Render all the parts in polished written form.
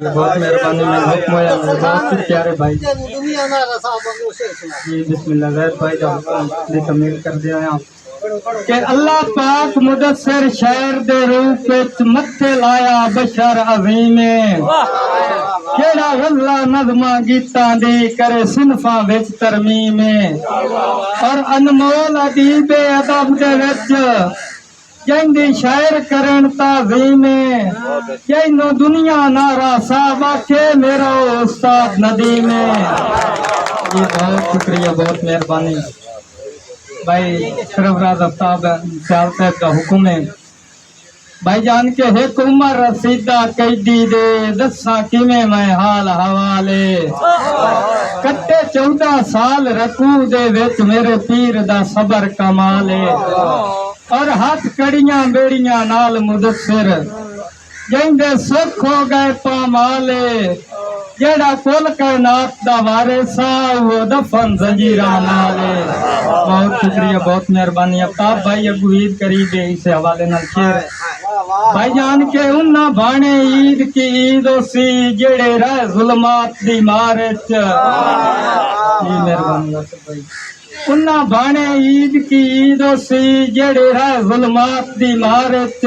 बहुत मेहरबानी में हुक्म होया मेरे बहुत ही प्यारे भाई जी बिस्मिल्लाह गैर भाई का हुक्म दी तमील कर दिया है कि अल्लाह पाक मुदस्सिर शहर दे रूप विच मत्थे लाया बशर अज़ीम केड़ा गज़ला नज़मा गीतां दी करे सिनफां विच तरमीम और अनमोल अदीब अदब दे विच जैंदी शायर करन ताज़ीम जैनो दुनिया नारा साहब आखे मेरा उस्ताद नदीम ये बहुत शुक्रिया बहुत मेहरबानी भाई सरफराज आफ्ताब सियाल साहब का हुक्म है भाई जान के एक उमर रसीदा कैदी दे दसा किवें मैं हाल हवाले कट्टे 14 साल रकू दे विच मेरे पीर दा सबर कमाल और हाथ कड़ियां बेड़ियां नाल मुदस्सिर जिंदे सुख हो गए पामाले जेड़ा कुल कायनात दा वारिसा वो दफन जंजीरा नाले बहुत शुक्रिया बहुत मेहरबानी आफ्ताब भाई अगू ईद करीब है इस हवाले नाल शेर भाई जान के उन्ना भाने ईद की ईद सी जेड़े रह जुल्मात दी मार च मेहरबानी भाई उन्ना भाने ईद की ईद सी जेड़े रह जुल्मात दी मार च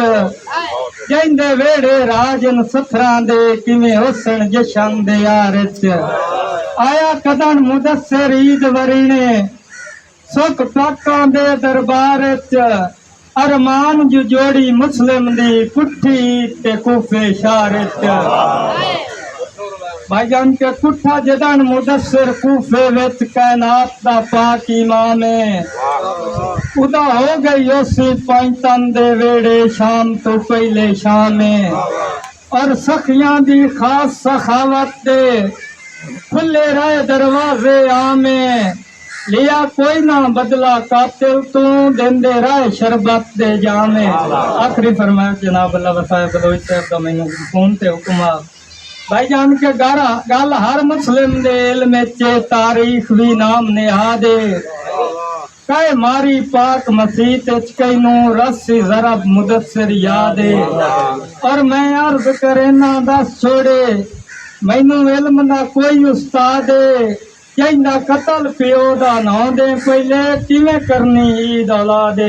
जैंदे वेड़े राजन सथरां दे किवें हुसन जशन दे यार च आया कदन मुदस्सिर ईद वरीने सुख पाकां दे दरबार च अरमान जो जोड़ी मुस्लिम दी कुठी ते कूफे शहर च भाईजान के कुठा जदन मुदस्सिर कूफे विच कायनात दा पाक इमाम उदा हो गई उसी पंचतन दे वेड़े शाम तो पहले शाम और सखियां दी खास सखावत दे खुले रहे दरवाजे आमे लिया कोई ना बदला कातिल तू देंदे रहे शरबत दे जामे आखिरी फरमाया जनाब अल्लाह वसाए बदोई साहब दा मैनू फोन ते हुक्म भाईजान के गल हर मुस्लिम दे इल्म च तारीख भी नाम निहादे कई मारी पाक मसीत कैनू रस्सी जरब मुदस्सिर याद और मैं अर्ज करेना दस छोड़े मैनू इल्म दा कोई उस्ताद कहना कतल प्यो दा ना दे पहले किवें करनी ईद औलाद